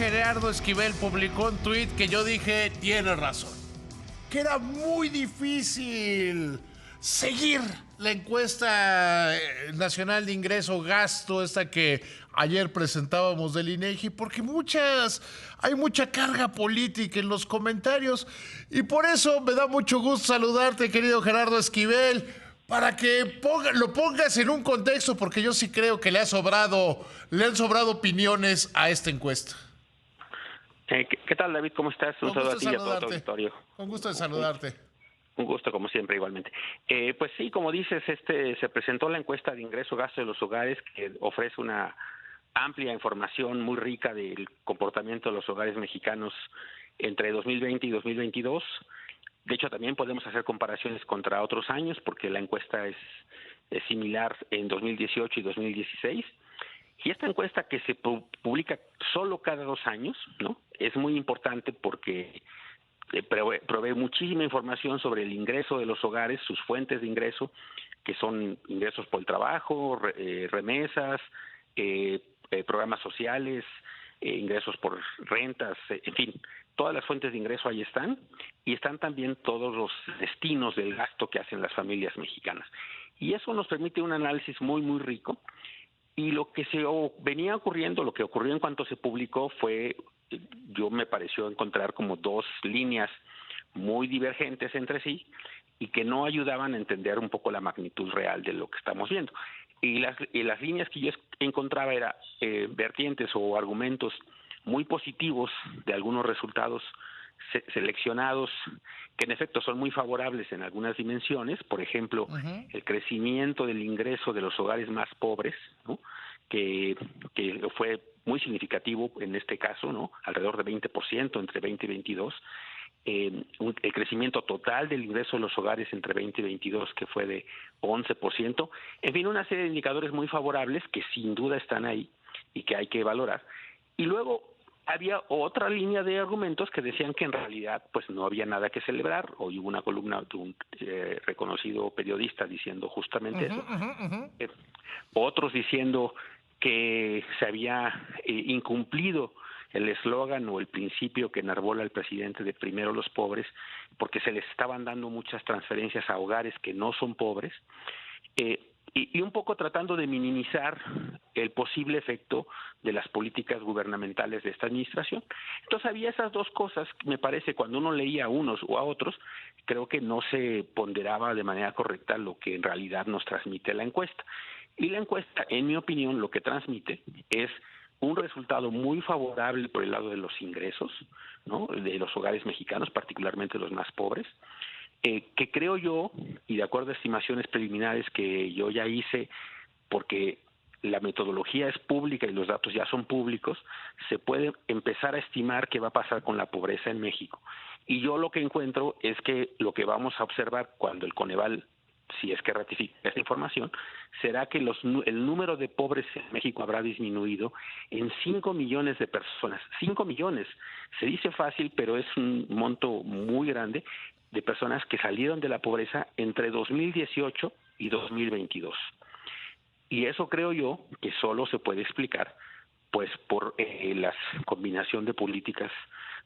Gerardo Esquivel publicó un tuit que yo dije, tiene razón, que era muy difícil seguir la encuesta nacional de ingreso-gasto, esta que ayer presentábamos del INEGI, porque hay mucha carga política en los comentarios, y por eso me da mucho gusto saludarte, querido Gerardo Esquivel, para que lo pongas en un contexto, porque yo sí creo que le han sobrado opiniones a esta encuesta. ¿Qué tal, David? ¿Cómo estás? Un Con saludo gusto a de ti y a todo tu saludarte. auditorio. Con gusto de saludarte. Un gusto, como siempre, igualmente. Pues sí, como dices, se presentó la encuesta de ingreso-gasto de los hogares, que ofrece una amplia información muy rica del comportamiento de los hogares mexicanos entre 2020 y 2022. De hecho, también podemos hacer comparaciones contra otros años, porque la encuesta es similar en 2018 y 2016. Y esta encuesta, que se publica solo cada 2 años, ¿no?, es muy importante porque provee muchísima información sobre el ingreso de los hogares, sus fuentes de ingreso, que son ingresos por el trabajo, remesas, programas sociales, ingresos por rentas, en fin, todas las fuentes de ingreso ahí están, y están también todos los destinos del gasto que hacen las familias mexicanas. Y eso nos permite un análisis muy, muy rico. Y lo que venía ocurriendo, lo que ocurrió en cuanto se publicó fue, yo me pareció encontrar como 2 líneas muy divergentes entre sí y que no ayudaban a entender un poco la magnitud real de lo que estamos viendo. Y las líneas que yo encontraba eran vertientes o argumentos muy positivos de algunos resultados seleccionados, que en efecto son muy favorables en algunas dimensiones, por ejemplo, el crecimiento del ingreso de los hogares más pobres, ¿no?, que fue muy significativo en este caso, ¿no?, alrededor de 20% entre 20 y 22, el crecimiento total del ingreso de los hogares entre 20 y 22, que fue de 11%, en fin, una serie de indicadores muy favorables que sin duda están ahí y que hay que valorar. Y luego había otra línea de argumentos que decían que en realidad pues no había nada que celebrar. Hoy hubo una columna de un reconocido periodista diciendo justamente eso. Otros diciendo que se había incumplido el eslogan o el principio que enarbola el presidente de primero los pobres, porque se les estaban dando muchas transferencias a hogares que no son pobres, y un poco tratando de minimizar el posible efecto de las políticas gubernamentales de esta administración. Entonces había esas 2 cosas, me parece, cuando uno leía a unos o a otros, creo que no se ponderaba de manera correcta lo que en realidad nos transmite la encuesta. Y la encuesta, en mi opinión, lo que transmite es un resultado muy favorable por el lado de los ingresos, ¿no?, de los hogares mexicanos, particularmente los más pobres, que creo yo, y de acuerdo a estimaciones preliminares que yo ya hice, porque la metodología es pública y los datos ya son públicos, se puede empezar a estimar qué va a pasar con la pobreza en México. Y yo lo que encuentro es que lo que vamos a observar cuando el Coneval, si es que ratifica esta información, será que el número de pobres en México habrá disminuido en 5 millones de personas. 5 millones. Se dice fácil, pero es un monto muy grande de personas que salieron de la pobreza entre 2018 y 2022. Y eso creo yo que solo se puede explicar pues por la combinación de políticas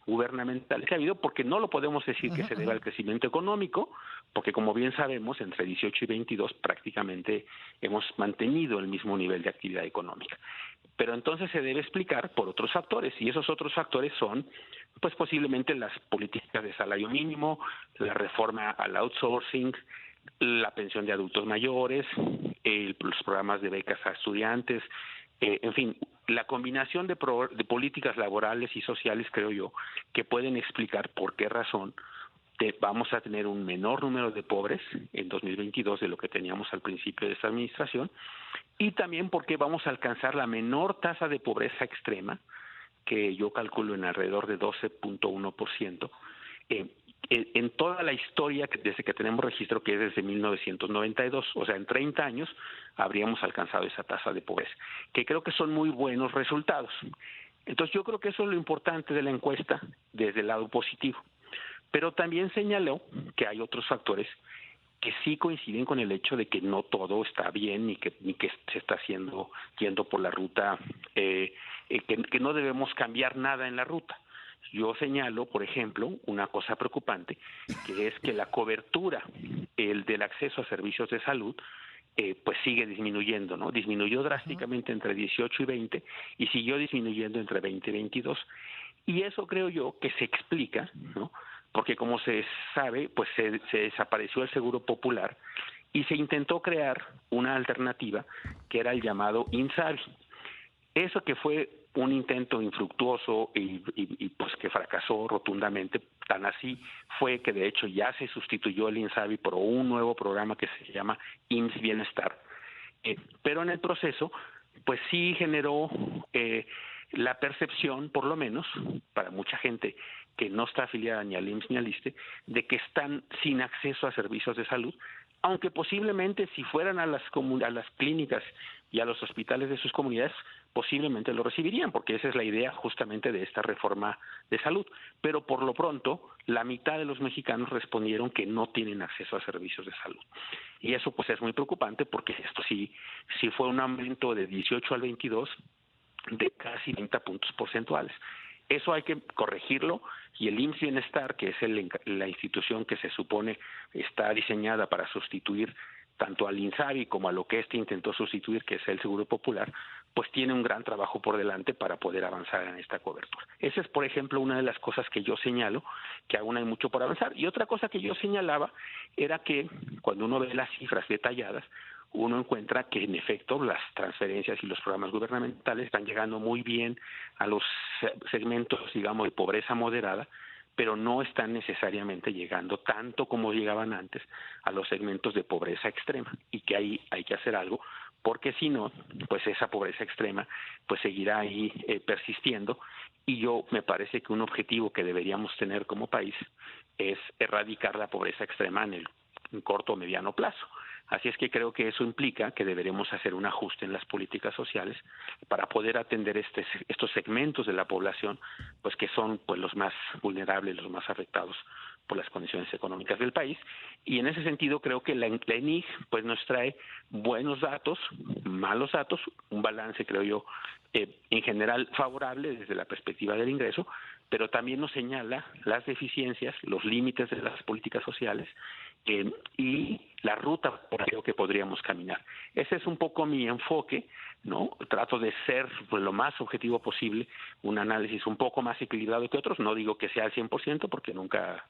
gubernamentales que ha habido, porque no lo podemos decir que se deba al crecimiento económico, porque como bien sabemos, entre 18 y 22 prácticamente hemos mantenido el mismo nivel de actividad económica. Pero entonces se debe explicar por otros factores, y esos otros factores son pues posiblemente las políticas de salario mínimo, la reforma al outsourcing, la pensión de adultos mayores, los programas de becas a estudiantes, en fin, la combinación de políticas laborales y sociales, creo yo, que pueden explicar por qué razón vamos a tener un menor número de pobres en 2022 de lo que teníamos al principio de esta administración, y también porque vamos a alcanzar la menor tasa de pobreza extrema, que yo calculo en alrededor de 12.1%, en toda la historia desde que tenemos registro, que es desde 1992, o sea, en 30 años habríamos alcanzado esa tasa de pobreza, que creo que son muy buenos resultados. Entonces yo creo que eso es lo importante de la encuesta desde el lado positivo. Pero también señaló que hay otros factores que sí coinciden con el hecho de que no todo está bien ni que se está yendo por la ruta, que no debemos cambiar nada en la ruta. Yo señalo, por ejemplo, una cosa preocupante, que es que la cobertura, el del acceso a servicios de salud, pues sigue disminuyendo, ¿no? Disminuyó drásticamente entre 18 y 20 y siguió disminuyendo entre 20 y 22. Y eso creo yo que se explica, ¿no? Porque como se sabe, pues se desapareció el Seguro Popular y se intentó crear una alternativa que era el llamado INSABI. Eso que fue un intento infructuoso y pues que fracasó rotundamente, tan así fue que de hecho ya se sustituyó el INSABI por un nuevo programa que se llama IMSS Bienestar. Pero en el proceso, pues sí generó la percepción, por lo menos, para mucha gente que no está afiliada ni al IMSS ni al ISSSTE, de que están sin acceso a servicios de salud, aunque posiblemente si fueran a las clínicas y a los hospitales de sus comunidades, posiblemente lo recibirían, porque esa es la idea justamente de esta reforma de salud. Pero por lo pronto, la mitad de los mexicanos respondieron que no tienen acceso a servicios de salud. Y eso pues es muy preocupante, porque esto sí fue un aumento de 18 al 22 de casi 20 puntos porcentuales. Eso hay que corregirlo, y el IMSS Bienestar, que es la institución que se supone está diseñada para sustituir tanto al INSABI como a lo que intentó sustituir, que es el Seguro Popular, pues tiene un gran trabajo por delante para poder avanzar en esta cobertura. Esa es, por ejemplo, una de las cosas que yo señalo, que aún hay mucho por avanzar. Y otra cosa que yo señalaba era que cuando uno ve las cifras detalladas, uno encuentra que en efecto las transferencias y los programas gubernamentales están llegando muy bien a los segmentos, digamos, de pobreza moderada, pero no están necesariamente llegando tanto como llegaban antes a los segmentos de pobreza extrema, y que ahí hay que hacer algo, porque si no, pues esa pobreza extrema pues seguirá ahí persistiendo, y yo me parece que un objetivo que deberíamos tener como país es erradicar la pobreza extrema en corto o mediano plazo. Así es que creo que eso implica que deberemos hacer un ajuste en las políticas sociales para poder atender estos segmentos de la población, pues que son pues los más vulnerables, los más afectados por las condiciones económicas del país. Y en ese sentido creo que la ENIG pues nos trae buenos datos, malos datos, un balance, creo yo, en general favorable desde la perspectiva del ingreso, pero también nos señala las deficiencias, los límites de las políticas sociales, y la ruta por aquello que podríamos caminar. Ese es un poco mi enfoque, ¿no? Trato de ser pues lo más objetivo posible, un análisis un poco más equilibrado que otros. No digo que sea al 100%, porque nunca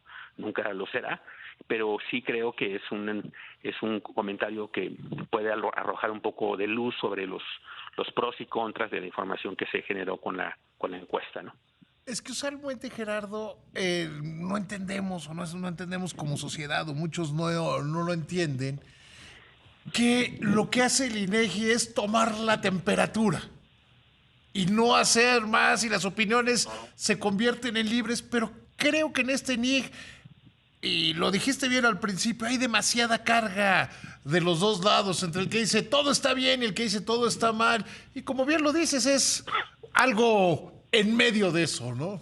lo será, pero sí creo que es un comentario que puede arrojar un poco de luz sobre los pros y contras de la información que se generó con la encuesta, ¿no? Es que usualmente, Gerardo, no entendemos, o no entendemos como sociedad, o muchos no lo entienden, que lo que hace el INEGI es tomar la temperatura y no hacer más, y las opiniones se convierten en libres. Pero creo que en este INEGI, y lo dijiste bien al principio, hay demasiada carga de los dos lados, entre el que dice todo está bien y el que dice todo está mal. Y como bien lo dices, es algo en medio de eso, ¿no?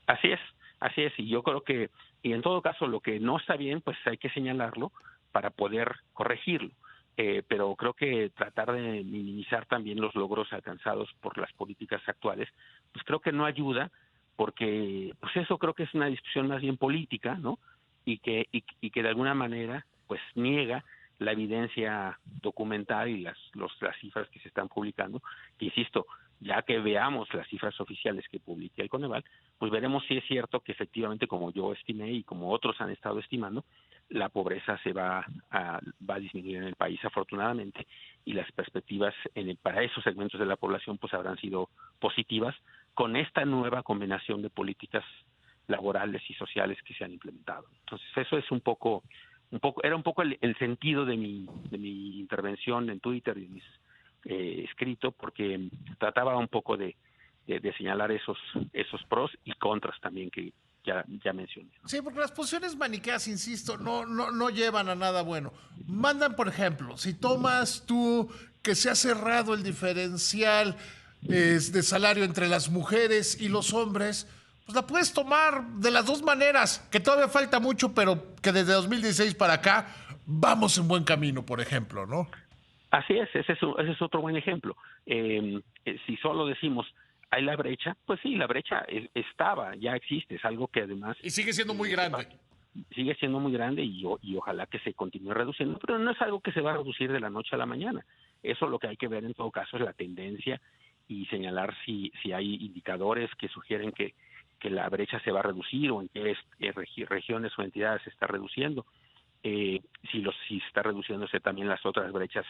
Así es, y yo creo que, y en todo caso, lo que no está bien, pues hay que señalarlo para poder corregirlo. Pero creo que tratar de minimizar también los logros alcanzados por las políticas actuales, pues creo que no ayuda, porque pues eso creo que es una discusión más bien política, ¿no? Y que de alguna manera pues niega la evidencia documental y las cifras que se están publicando, que insisto, ya que veamos las cifras oficiales que publique el Coneval, pues veremos si es cierto que efectivamente, como yo estimé y como otros han estado estimando, la pobreza se va a disminuir en el país, afortunadamente, y las perspectivas para esos segmentos de la población pues habrán sido positivas con esta nueva combinación de políticas laborales y sociales que se han implementado. Entonces eso es era un poco el sentido de mi intervención en Twitter y mis escrito, porque trataba un poco de señalar esos pros y contras también que ya mencioné. Sí, porque las posiciones maniqueas, insisto, no llevan a nada bueno. Mandan, por ejemplo, si tomas tú que se ha cerrado el diferencial de salario entre las mujeres y los hombres, pues la puedes tomar de las dos maneras, que todavía falta mucho, pero que desde 2016 para acá vamos en buen camino, por ejemplo, ¿no? Así es, ese es otro buen ejemplo. Si solo decimos, hay la brecha, pues sí, la brecha estaba, ya existe, es algo que además... Y sigue siendo muy grande. Sigue siendo muy grande y ojalá que se continúe reduciendo, pero no es algo que se va a reducir de la noche a la mañana. Eso lo que hay que ver en todo caso es la tendencia y señalar si hay indicadores que sugieren que la brecha se va a reducir o en qué regiones o entidades se está reduciendo. Si está reduciéndose también las otras brechas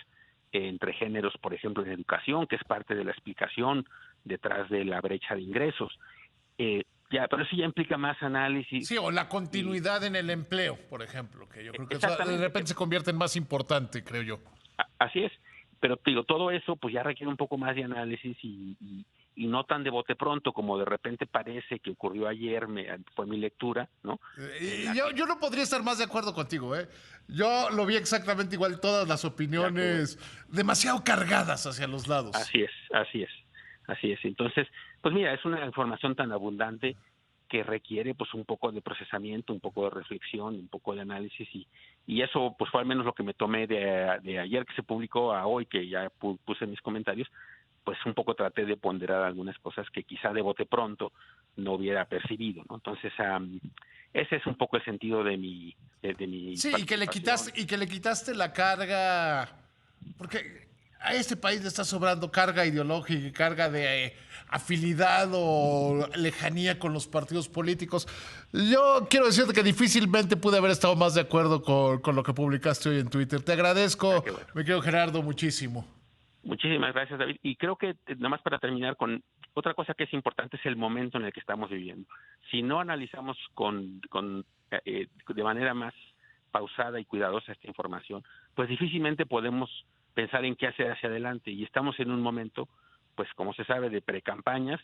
entre géneros, por ejemplo, en educación, que es parte de la explicación detrás de la brecha de ingresos. Pero eso ya implica más análisis. Sí, o la continuidad en el empleo, por ejemplo, que yo creo que eso de Exactamente. repente se convierte en más importante, creo yo. Así es, pero digo, todo eso pues ya requiere un poco más de análisis y no tan de bote pronto como de repente parece que ocurrió ayer, fue mi lectura, ¿no? Y yo no podría estar más de acuerdo contigo, ¿eh? Yo lo vi exactamente igual, todas las opiniones demasiado cargadas hacia los lados. Así es, así es, así es. Entonces, pues mira, es una información tan abundante que requiere pues un poco de procesamiento, un poco de reflexión, un poco de análisis y eso pues fue al menos lo que me tomé de ayer que se publicó a hoy que ya puse mis comentarios, pues un poco traté de ponderar algunas cosas que quizá de bote pronto no hubiera percibido, ¿no? Entonces ese es un poco el sentido de mi Sí, y que le quitaste la carga, porque a este país le está sobrando carga ideológica y carga de afinidad o lejanía con los partidos políticos. Yo quiero decirte que difícilmente pude haber estado más de acuerdo con lo que publicaste hoy en Twitter. Te agradezco, Qué bueno. mi querido Gerardo, muchísimo. Muchísimas gracias, David. Y creo que nada más para terminar con otra cosa que es importante es el momento en el que estamos viviendo. Si no analizamos de manera más pausada y cuidadosa esta información, pues difícilmente podemos pensar en qué hacer hacia adelante. Y estamos en un momento, pues como se sabe, de precampañas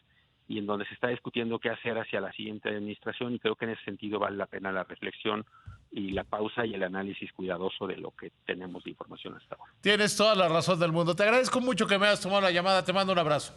y en donde se está discutiendo qué hacer hacia la siguiente administración y creo que en ese sentido vale la pena la reflexión y la pausa y el análisis cuidadoso de lo que tenemos de información hasta ahora. Tienes toda la razón del mundo. Te agradezco mucho que me hayas tomado la llamada. Te mando un abrazo.